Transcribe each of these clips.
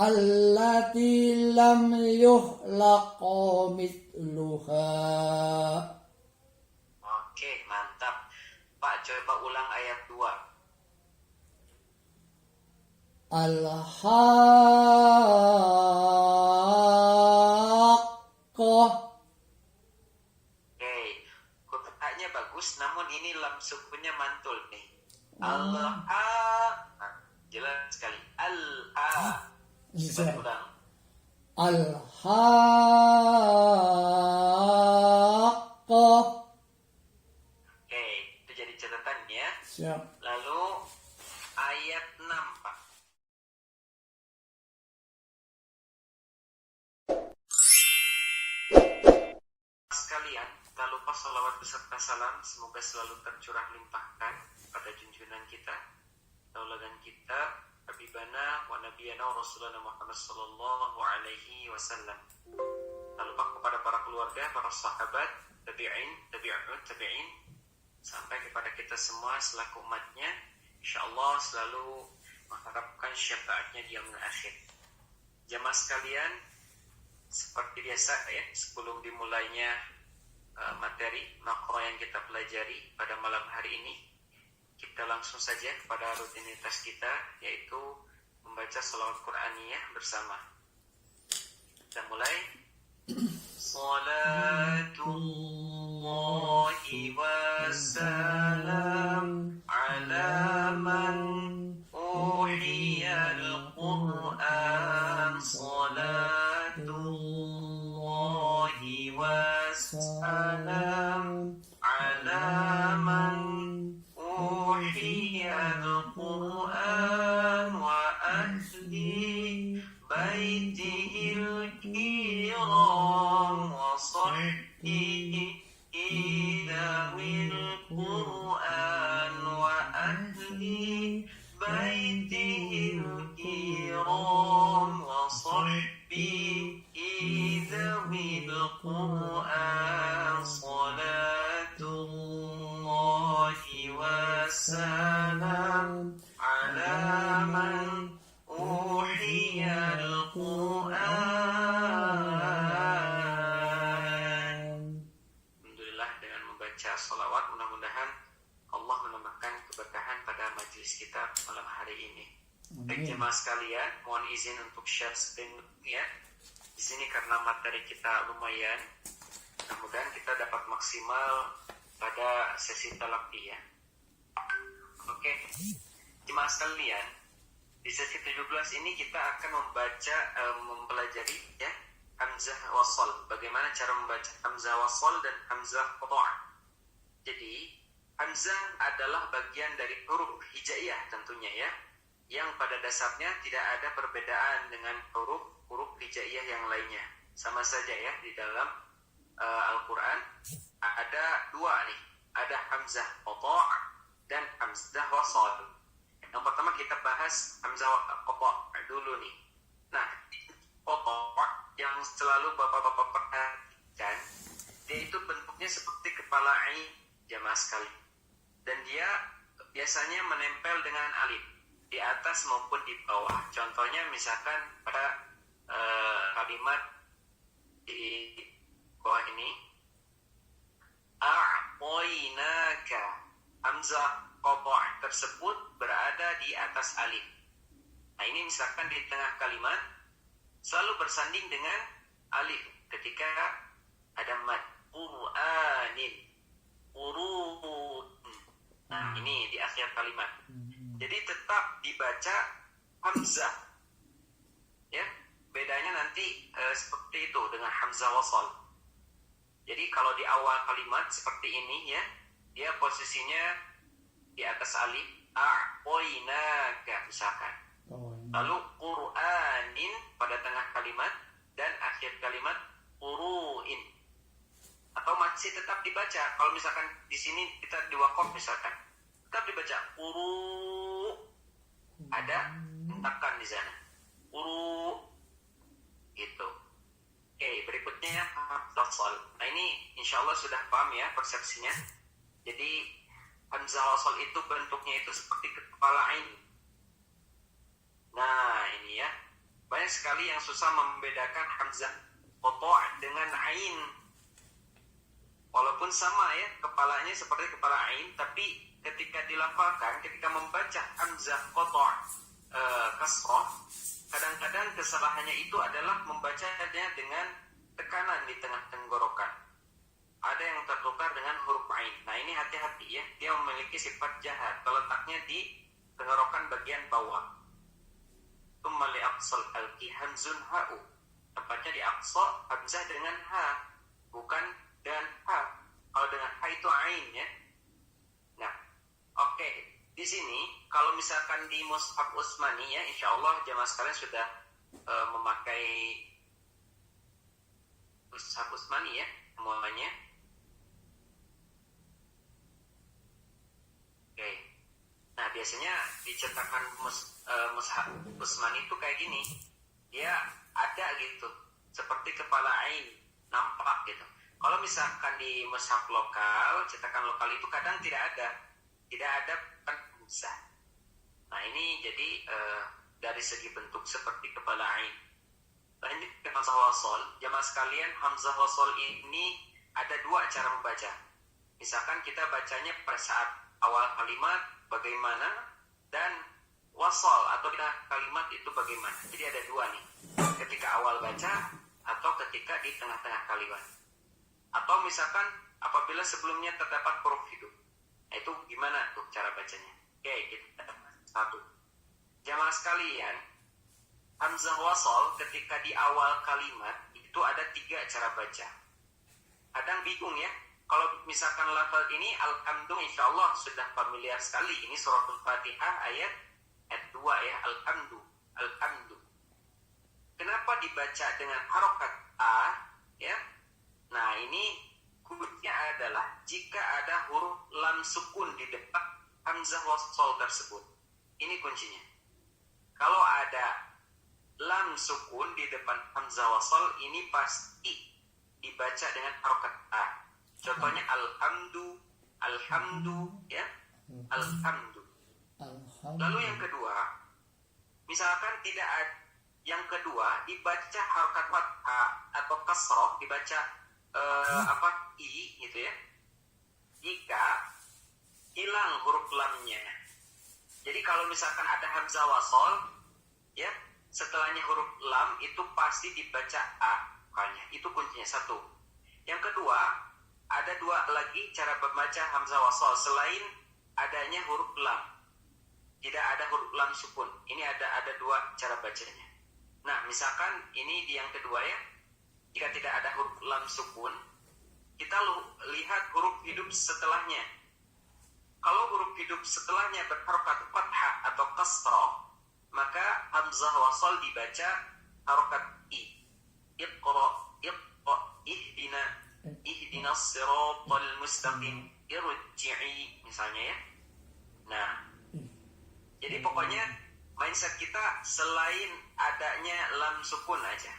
allati lam yuhlaqa mithluha. Oke, mantap. Pak, coba ulang ayat 2. Al-Haqqah. Oke, huruf A-nya bagus, namun ini lam sukunnya mantul nih. Al-Ha. Nah, jelas sekali. Al-Ha. Coba ulang. Al-Haqqah. Oke, itu jadi catatan ya. Siap. Lalu ayat 6, Pak. Sekalian, tak lupa salawat beserta salam semoga selalu tercurah limpahkan pada junjungan kita, tauladan kita, habibana wa nabiyana wa rasulana Muhammad sallallahu alaihi wasallam. Tak lupa kepada para keluarga, para sahabat, tabi'in, sampai kepada kita semua selaku umatnya, insyaallah selalu mengharapkan syafaatnya di yaumul akhir. Jamaah sekalian, seperti biasa ya, sebelum dimulainya materi makro yang kita pelajari pada malam hari ini, kita langsung saja kepada rutinitas kita, yaitu membaca shalawat Qur'aniyah bersama. Kita mulai. Salatullahi wassalam ala man uhiyal Qur'an. Salatullahi wassalam ala man uhiyal Qur'an wa ahli baitihil kiram wa sahbihi dawil Qur'an wa ahli baitihil kiram wa sahbihi dawil Qur'an. Salatullahi wassalam ala man uhiyal Qur'an. Alhamdulillah, dengan membaca salawat mudah-mudahan Allah menambahkan keberkahan pada majelis kita malam hari ini. Baik jemaah sekalian, mohon izin untuk share screen ya. Di sini karena materi kita lumayan, mudah-mudahan kita dapat maksimal pada sesi talaqi ya. Oke, jemaah sekalian, di sesi 17 ini kita akan mempelajari ya hamzah wasal. Bagaimana cara membaca hamzah wasal dan hamzah qata'. Jadi, hamzah adalah bagian dari huruf hijaiyah tentunya ya, yang pada dasarnya tidak ada perbedaan dengan huruf hijaiyah yang lainnya. Sama saja ya, di dalam Al-Quran ada dua nih, ada hamzah qata' dan hamzah wasal. Yang pertama kita bahas hamzah qata' dulu nih. Nah, qata' yang selalu bapak-bapak perhatikan, dia itu bentuknya seperti kepala ain jamaah sekali, dan dia biasanya menempel dengan alif di atas maupun di bawah. Contohnya misalkan pada kalimat di bawah ini, a'toinaka, hamzah qata' tersebut berada di atas alif. Nah ini misalkan di tengah kalimat selalu bersanding dengan alif ketika ada mad. Qur'anin, qurun. Nah ini di akhir kalimat. Jadi tetap dibaca hamzah ya. Bedanya nanti seperti itu dengan hamzah wasal. Jadi kalau di awal kalimat seperti ini ya, dia posisinya di atas alif, a'toinaka misalkan. Lalu Qur'anin pada tengah kalimat, dan akhir kalimat quru'in. Atau masih tetap dibaca, kalau misalkan di sini kita di waqaf misalkan, tetap dibaca quru', ada hentakan di sana, quru', gitu. Oke, berikutnya hamzah wasal. Nah ini insya Allah sudah paham ya persepsinya. Jadi hamzah wasal itu bentuknya itu seperti kepala ain. Nah ini ya, Banyak sekali yang susah membedakan hamzah qata' dengan ain. Walaupun sama ya, kepalanya seperti kepala ain, tapi ketika dilafalkan, ketika membaca hamzah qata' kasrah, kadang-kadang kesalahannya itu adalah membacanya dengan tekanan di tengah tenggorokan. Ada yang tertukar dengan huruf ain. Nah ini hati-hati ya, dia memiliki sifat jahat. Letaknya di tenggorokan bagian bawah. Tsumma li aqsal halqi hamzun ha'u. Tepatnya di aqsa hamzah dengan ha, bukan dengan ha. Kalau dengan ha itu ain ya. Nah, oke. Di sini kalau misalkan di Mushaf Utsmani ya, insyaallah jamaah sekalian sudah memakai Mushaf Utsmani ya semuanya. Oke. Nah, biasanya di cetakan Mushaf Utsmani itu kayak gini. Dia ada gitu, seperti kepala ain, nampak gitu. Kalau misalkan di mushaf lokal, cetakan lokal itu kadang tidak ada hamzah. Nah ini jadi dari segi bentuk seperti kepala ain. Lanjut ke hamzah wasol, jamaah sekalian, hamzah wasol ini ada dua cara membaca. Misalkan kita bacanya pada saat awal kalimat bagaimana, dan wasol atau kalimat itu bagaimana. Jadi ada dua nih, ketika awal baca atau ketika di tengah-tengah kalimat. Atau misalkan apabila sebelumnya terdapat huruf hidup. Nah itu gimana tuh cara bacanya? Oke, kita satu. Jamaah sekalian, hamzah wasol ketika di awal kalimat itu ada tiga cara baca. Kadang bingung ya. Kalau misalkan lafal ini alhamdu, insyaallah sudah familiar sekali. Ini suratul Fatihah ayat 2 ya, alhamdu. Kenapa dibaca dengan harokat a ya? Nah ini kuncinya adalah jika ada huruf lam sukun di depan hamzah wasol tersebut. Ini kuncinya. Kalau ada lam sukun di depan hamzah wasol, ini pasti dibaca dengan harokat a. Contohnya alhamdu ya, alhamdu. Lalu yang kedua, misalkan tidak ada, yang kedua dibaca harokat fathah atau kasroh, dibaca i gitu ya. Jika hilang huruf lamnya. Jadi kalau misalkan ada hamzah wasol ya, setelahnya huruf lam itu pasti dibaca a. Makanya itu kuncinya satu. Yang kedua, ada dua lagi cara membaca hamzah wasol selain adanya huruf lam. Tidak ada huruf lam sukun. Ini ada dua cara bacanya. Nah, misalkan ini di yang kedua ya. Jika tidak ada huruf lam sukun, kita lihat huruf hidup setelahnya. Kalau huruf hidup setelahnya berharokat fathah atau kasrah, maka hamzah wasol dibaca harokat i. Ihdinas siratal mustaqim, irji'i misalnya ya. Nah, jadi pokoknya mindset kita selain adanya lam sukun aja,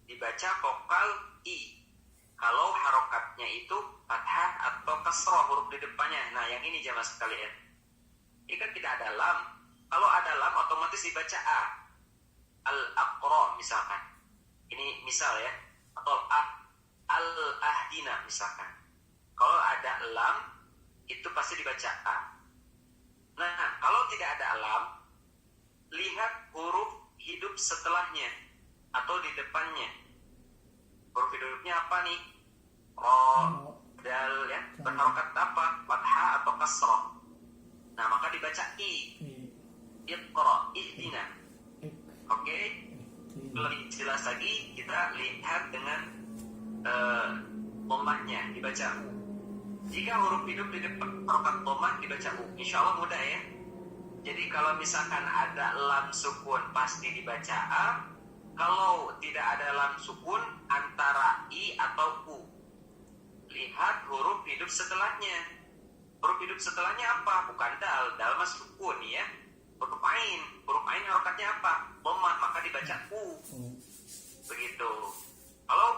dibaca vokal i. Kalau harokatnya itu fathah atau kasrah huruf di depannya. Nah yang ini jamaah sekalian, ini kan tidak ada lam. Kalau ada lam otomatis dibaca a. Al-aqra misalkan, ini misal ya. Atau al-ahdina misalkan. Kalau ada lam itu pasti dibaca a. Nah kalau tidak ada lam, lihat huruf hidup setelahnya atau di depannya. Huruf hidupnya apa nih? Ro, dal ya. Berharokat apa? Fathah atau kasrah. Nah maka dibaca i. Iqra, ihdina. Oke. Lebih jelas lagi kita lihat dengan dhammahnya dibaca u. Jika huruf hidup di depan harokat dhammah dibaca u. Insyaallah mudah ya. Jadi kalau misalkan ada lam sukun pasti dibaca a. Kalau tidak ada lam sukun antara i atau u. Lihat huruf hidup setelahnya. Huruf hidup setelahnya apa? Bukan dal. Dal mas sukun ya. Huruf ain. Huruf ain harokatnya apa? Dhammah, maka dibaca u. Begitu. Kalau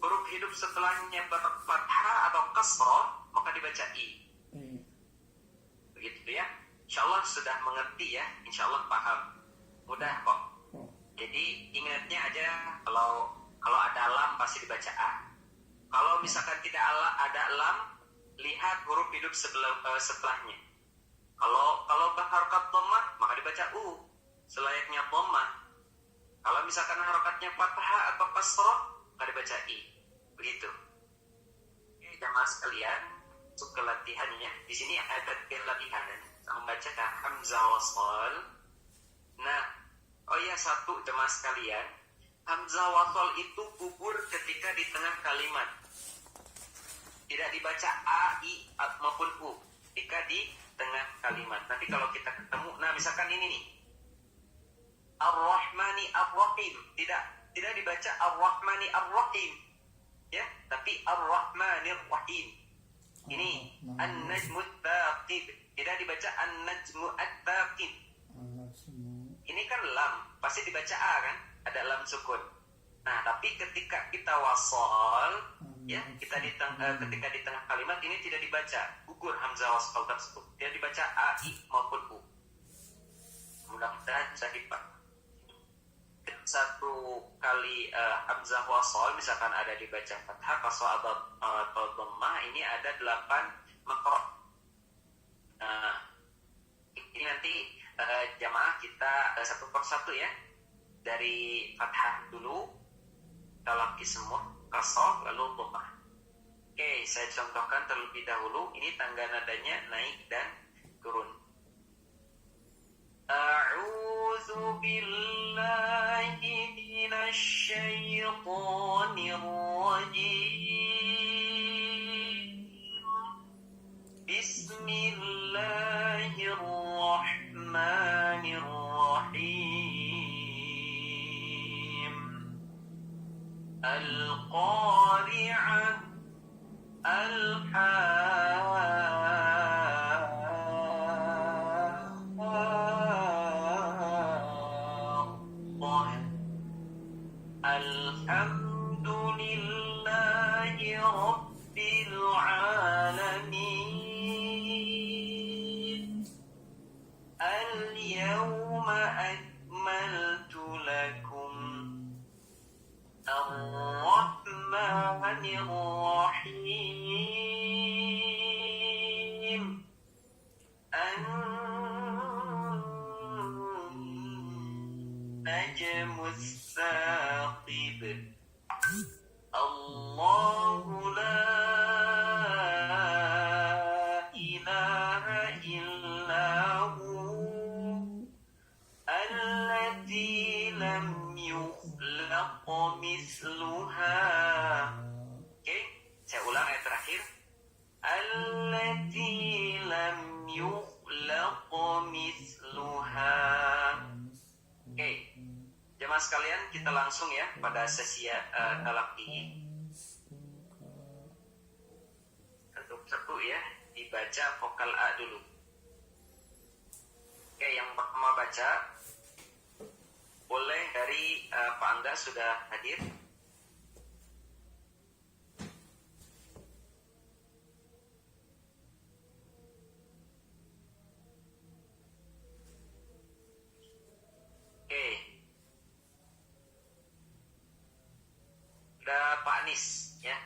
huruf hidup setelahnya berfathah atau kasrah, maka dibaca i. Begitu ya. Insyaallah sudah mengerti ya. Insyaallah paham. Mudah kok. Jadi ingatnya aja kalau ada lam pasti dibaca a. Kalau misalkan tidak ada lam, lihat huruf hidup setelahnya. Kalau harokat dhammah maka dibaca u selayaknya dhammah. Kalau misalkan harokatnya fathah atau kasrah maka dibaca i. Begitu. Oke, jamaah sekalian, masuk ke latihannya. Di sini ada latihan membaca hamzah wasal. Nah, oh ya, satu jemaah sekalian, hamzah wasal itu gugur ketika di tengah kalimat. Tidak dibaca a, i, maupun u ketika di tengah kalimat. Nanti kalau kita ketemu, nah misalkan ini nih, Ar-Rahmani Ar-Rahim, tidak dibaca Ar-Rahmani Ar-Rahim, ya, tapi Ar-Rahmani Ar-Rahim. Ini An-Najmu At-Taqib, tidak dibaca An-Najmu At-Taqib. Ini kan lam, pasti dibaca a kan? Ada lam sukun. Nah, tapi ketika kita wasal, ya, ketika di tengah kalimat ini tidak dibaca, gugur hamzah wasal tersebut. Tidak dibaca a, i maupun u. Mudah-mudahan bisa dipahami. Satu kali hamzah wasal misalkan ada dibaca fathah, kasrah atau dhammah, ini ada 8 makhraj. Ini nanti jamaah kita satu persatu ya, dari fathah dulu, kita laki semua, kasrah lalu dhammah. Oke, saya contohkan terlebih dahulu. Ini tangga nadanya naik dan turun. A'udzu billahi minasy syaithanir rajim. Bismillahirrahmanirrahim. Al-Qari'ah, Alhamdulillahi Rabbil Alamin. Al-yawma akmaltu lakum Ar-Rahmanir Rahim. An-Najmus Saqib. Allahu la ilaha illahu allati lam yukhlaq misluha. Oke, saya ulang ayat terakhir. Allati lam yukhlaq misluha. Oke, jemaah sekalian, kita langsung ya pada sesi talaqi. Satu ya, dibaca vokal A dulu. Oke, yang pertama baca, boleh dari Pak Angga sudah hadir. Oke, udah Pak Anis ya.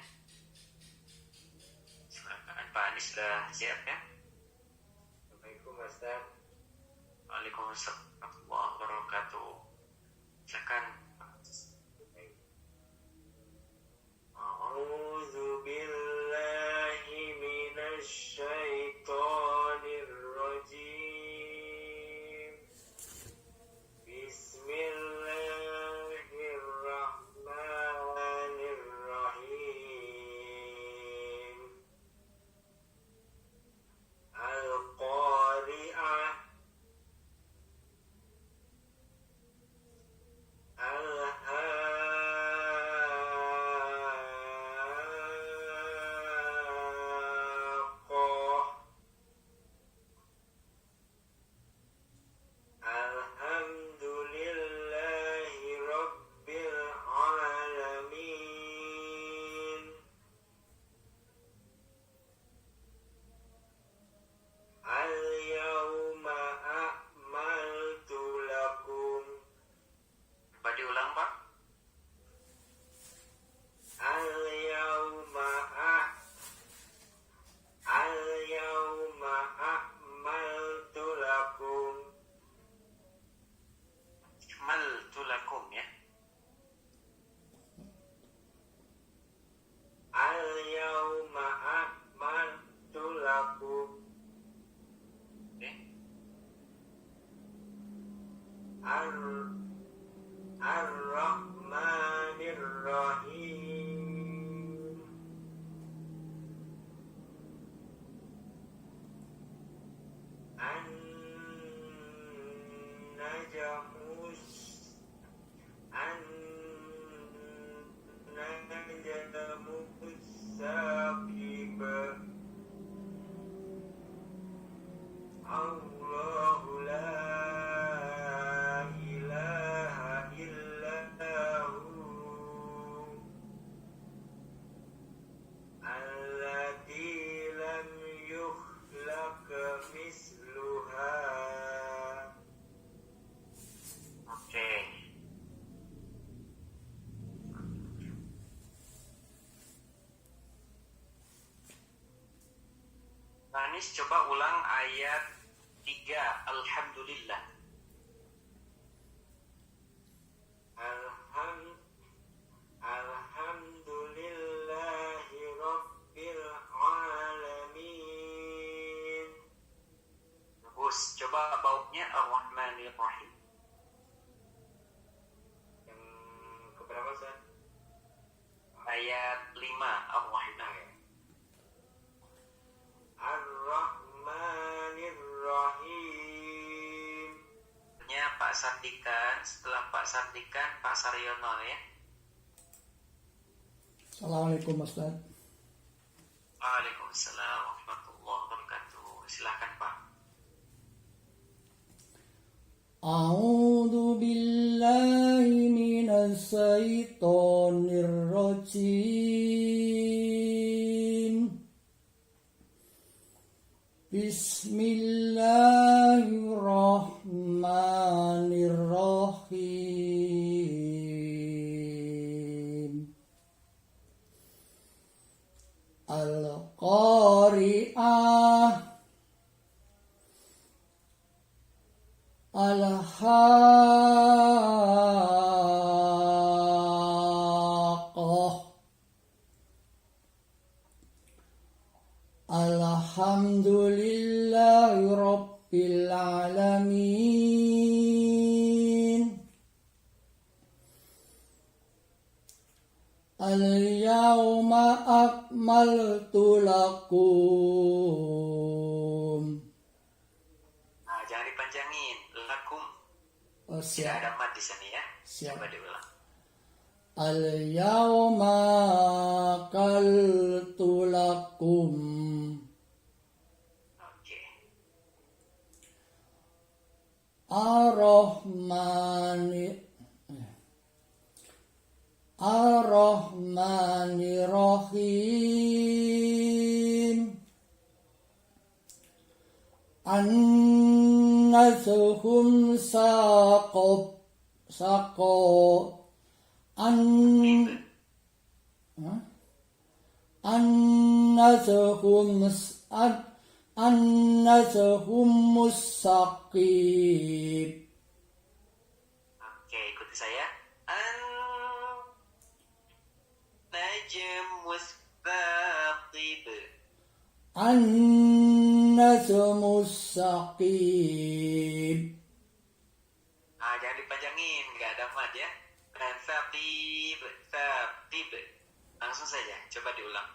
Silakan Pak Anis, sudah siap ya? Assalamualaikum Ustaz. Waalaikumsalam warahmatullahi wabarakatuh. Silakan. A'udzu billahi minasy syaithanir rajim. Bismillahirrahmanirrahim. Al-Qari'ah. الساقب الله لا إله إلا هو التي لم يخلق مثلها. Oke. Anis, coba ulang ayat 3. Alhamdulillah. Alhamdulillahi Rabbil Alamin. Bagus. Coba bautnya Ar-Rahmanir Rahim. Yang keberapa, Ustaz? Ayat 5 Ar-Rahman. Ar-Rahmanir Rahim. Pak Sardikan, setelah Pak Sardikan, Pak Saryono ya. Assalamualaikum Ustaz. Waalaikumsalam warahmatullahi wabarakatuh. Silakan Pak. A'udzu billahi minas syaitonir rajim. Bismillahirrahmanirrahim. Al-Qari'ah, Al-Haqqah. Alhamdulillahi Rabbil Alamin. Al-yawma akmaltu lakum. Nah, jangan dipanjangin. Lakum. Oh, Tidak siap. ada mat di sini ya. Siap. Coba diulang. Al-yawma akaltu lakum. Oke. Ar-Rahmanir-Rahim. An-nasuhum saqab. An-nasuhum mustaqib. Oke, ikuti saya. Najmus Baqib. An-najmu saqib. Nah, jangan dipanjangin, nggak ada mat ya. Saqib, saqib. Langsung saja, coba diulang.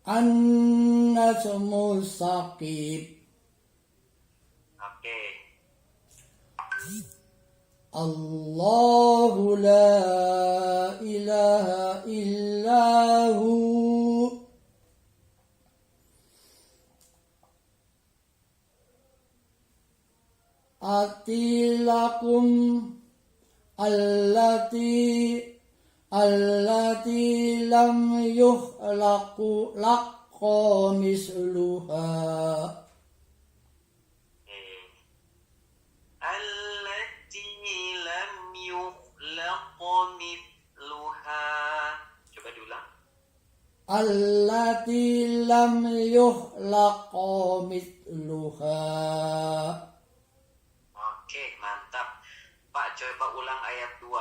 An-najmu saqib. Oke. Allahu la ilaha illahu. Atilakum allati lam yuhlaqu laqqa misluha. Allati lam yukhlaq mithluha. Coba diulang. Allati lam yuhlaq mithluha. Oke, mantap. Pak, coba ulang ayat 2.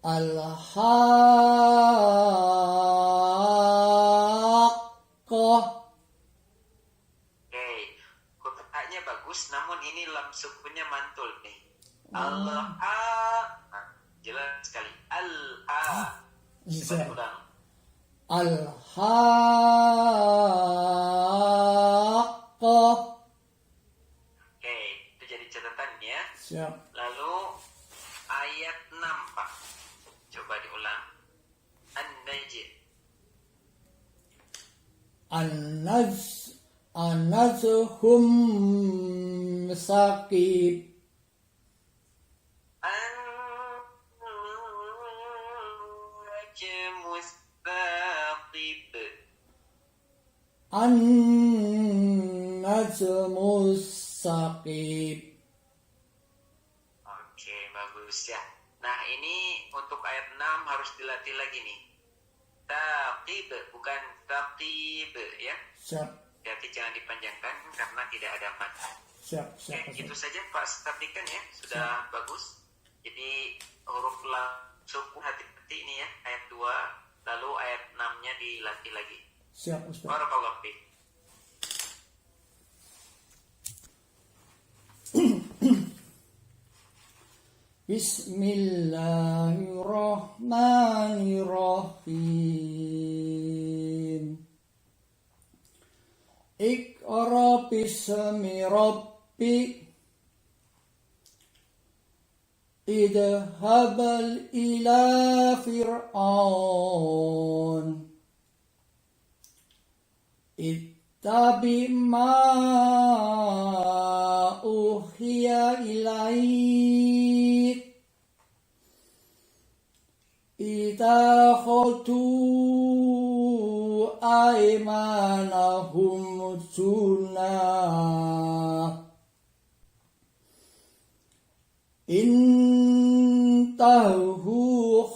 Al-Haqqah. Oke, huruf A-nya bagus, namun ini lam sukunnya mantul nih. Al-Ha. Nah, jelas sekali. Al-Ha. Coba ulang. Al-Haqqah. Oke, Siap. Lalu ayat 6 Pak. Coba diulang. An-Najm. An-najhum saqib. An-Najmu Thaqib. An-najmu saqib. Oke, bagus ya. Nah, ini untuk ayat 6 harus dilatih lagi nih. Taqib, bukan taqib ya. Siap. Jadi jangan dipanjangkan karena tidak ada mat. Siap. Oke, itu saja Pak Statikan ya. Sudah bagus. Jadi huruf lam suku hati-hati ini ya, ayat 2, lalu ayat 6-nya dilatih lagi. Siap, Ustaz. Barakallahu fiik. Bismillahirrahmanirrahim. Iqra bismi rabbik. Idhhab ila fir'aun. Ittabi ma uhiya ilaik. Ittakhadhu aymanahum junnah. Intahu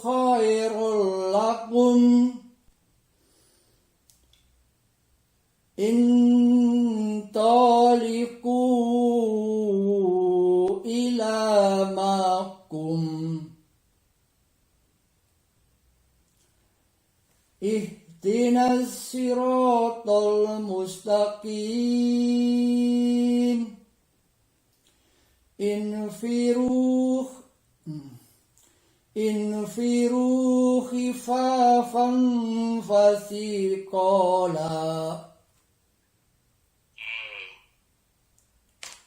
khairul lakum. Intaliqu ila makum. Ihdinas siratal mustaqim. Infiru khifafan fasiqala.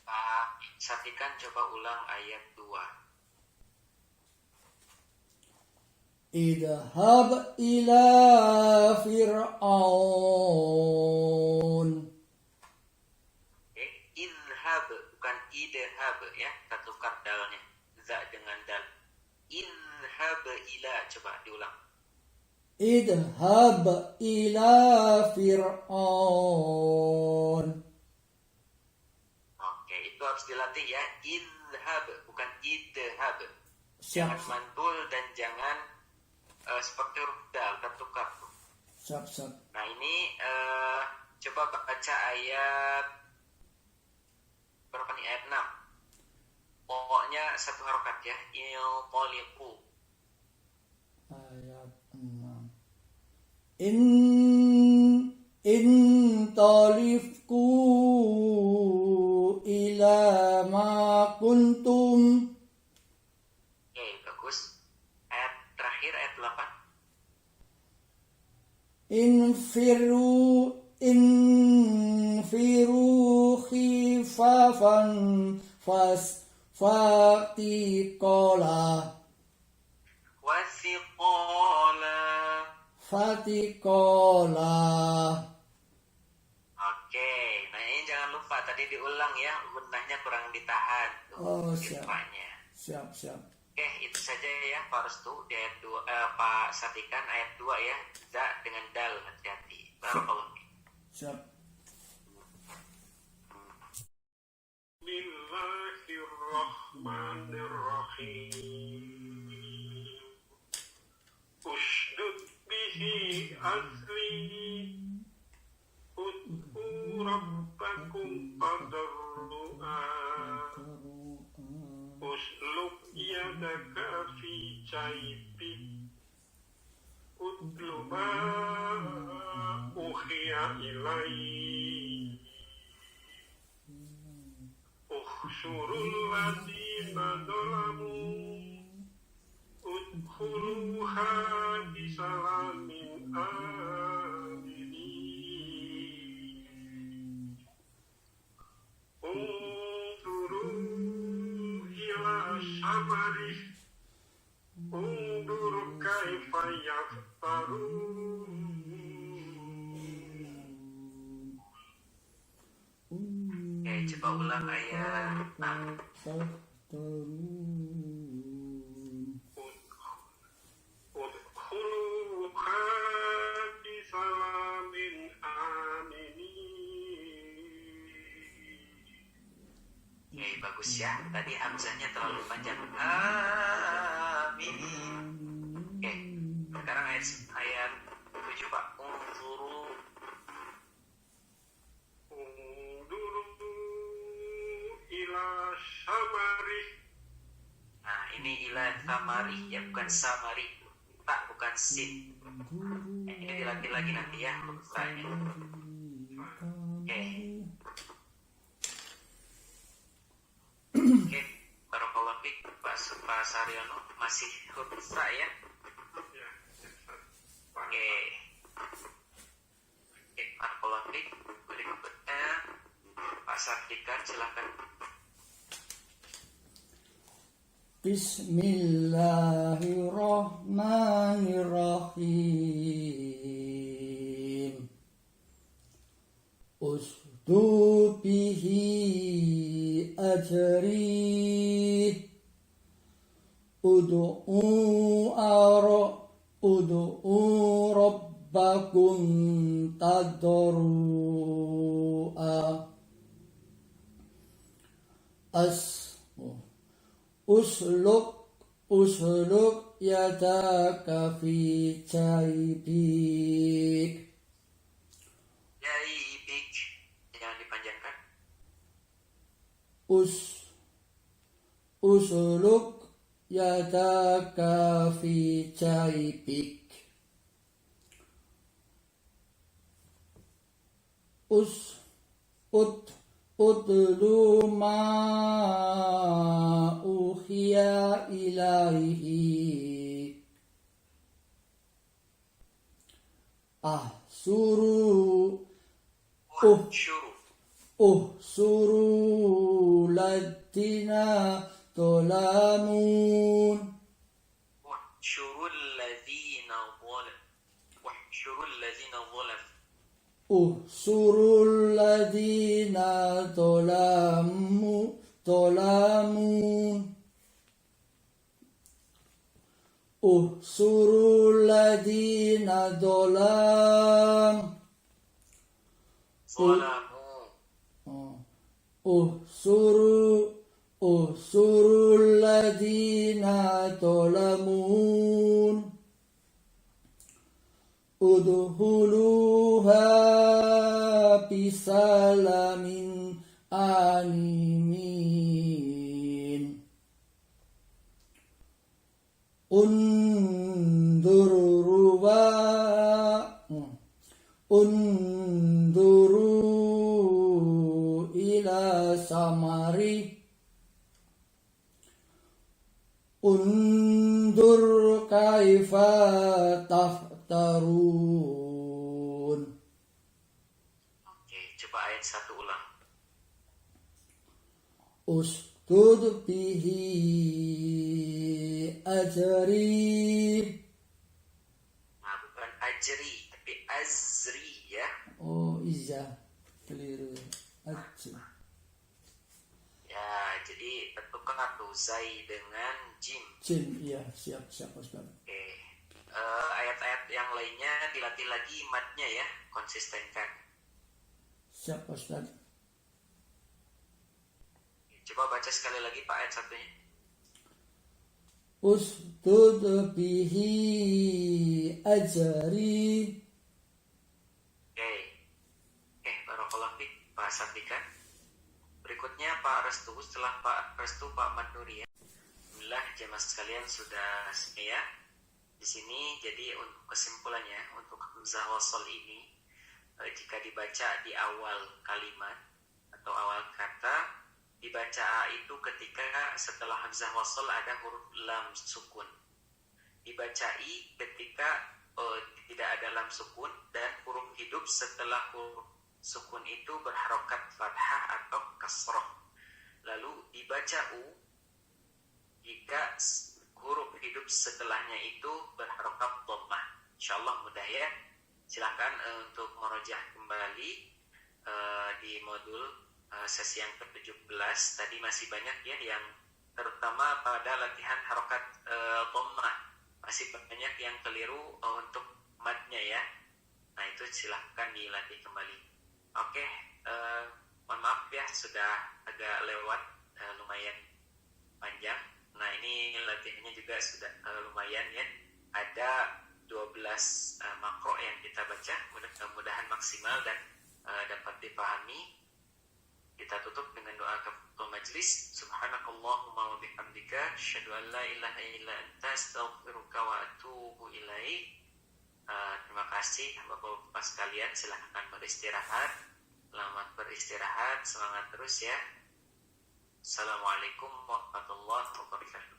Pak Satikan coba ulang ayat 2. Idhhab ila fir'aun. Idhhab, bukan idhhab ya, kita tukar dalnya, za dengan dal. Idhhab ila, coba diulang. Idhhab ila fir'aun. Oke, itu harus dilatih ya. Idhhab, bukan idhhab. Siap. Jangan mantul dan jangan seperti huruf dal, tertukar. Siap. Nah ini coba baca ayat berapa nih, ayat 6. Pokoknya satu harokat ya. Ilqaliqu. Ayat 6. Intalifku ila ma kuntum. Oke, bagus. Ayat terakhir, ayat 8. Infiru khifafan fatiqala. Fatiqala. Oke, nah ini jangan lupa tadi diulang ya, gunnahnya kurang ditahan tuh. Oh, siap. Irfanya. Siap. Oke, itu saja ya Pak Restu di ayat 2, Pak Satikan ayat 2 ya, za dengan dal, hati-hati. Barakallahu fiik. Siap. Bismillahirrahmanirrahim. Ushdud bihi azri. Ud'u rabbakum tadarru'an. Usluk yadaka fi jaybik. Utlu ma uhiya ilaik. Ukhsurul ladina zalamu. Udkhuluha bisalamin aminin. Unzuru ila coba ulang ayat 6. تفترون ادخلوها بسلام آمنين. Oke, bagus ya. Tadi hamzahnya terlalu panjang. Amin. Oke, sekarang ayat 7 Pak. Unzuru. انظروا إلى ثمره. Nah, ini ila tamari ya, bukan samari. Tak, bukan sin. Ini dilatih lagi nanti ya huruf ta-nya. Oke. Oke, barakallahu fiik Pak Saryono, masih huruf ta ya. Ya, Oke. Oke, barakallahu fiik. Berikutnya Pak Sardikan silakan. Bismillahirrahmanirrahim. Usdu bihi ajri. Ud'u rabbakum tadarru'a. Usluk yadaka fi jaybik. Jaybik, jangan dipanjangkan. Usluk yadaka fi jaybik. Utlu ma uhiya ilaihi. Uhsuru ladina tolamun. Wahsyurul ladzina zalam. Uhsurul ladina tolamun. Uhsurul ladina Zalamu. Uhsurul ladina tolamun. Udhuluha bisalamin animin. Unduru ila samari. Undur kaifa taftarun. Oke, coba ayat 1 ulang. Ustud bihi ajri. Nah, bukan ajri, tapi azri ya. Oh iya, keliru. Ajri. Ya, jadi tentukan tuh zai dengan jim. Jin, iya, siap Ustaz. Oke. Ayat-ayat yang lainnya dilatih lagi matnya ya, konsistenkan. Siap Ustaz. Coba baca sekali lagi Pak ayat 1-nya. Ustud bihi ajri. Oke. Barakallahu fiik Pak Sardikan. Berikutnya Pak Restu, setelah Pak Restu Pak Madnuri ya. Alhamdulillah jemaah sekalian sudah ya. Di sini jadi untuk kesimpulannya, untuk hamzah wasal ini jika dibaca di awal kalimat atau awal kata, dibaca itu ketika setelah hamzah wasal ada huruf lam sukun. Dibaca i ketika tidak ada lam sukun dan huruf hidup setelah huruf sukun itu berharokat fathah atau kasroh. Lalu dibaca u jika huruf hidup setelahnya itu berharokat dhammah. Insyaallah mudah ya. Silakan untuk merojah kembali di modul sesi yang ke-17. Tadi masih banyak ya, yang terutama pada latihan harokat dhammah. Masih banyak yang keliru untuk matnya ya. Nah itu silahkan dilatih kembali. Oke, mohon maaf ya sudah agak lewat, lumayan panjang. Nah ini latihannya juga sudah lumayan ya. Ada 12 makro yang kita baca, mudah-mudahan maksimal dan dapat dipahami. Kita tutup dengan doa kafatul majlis. Subhanakallahumma wa bihamdika asyhadu an la ilaha illa anta astaghfiruka wa atubu ilaik. Terima kasih Bapak-bapak sekalian, silahkan beristirahat. Selamat beristirahat, semangat terus ya. Assalamualaikum warahmatullahi wabarakatuh.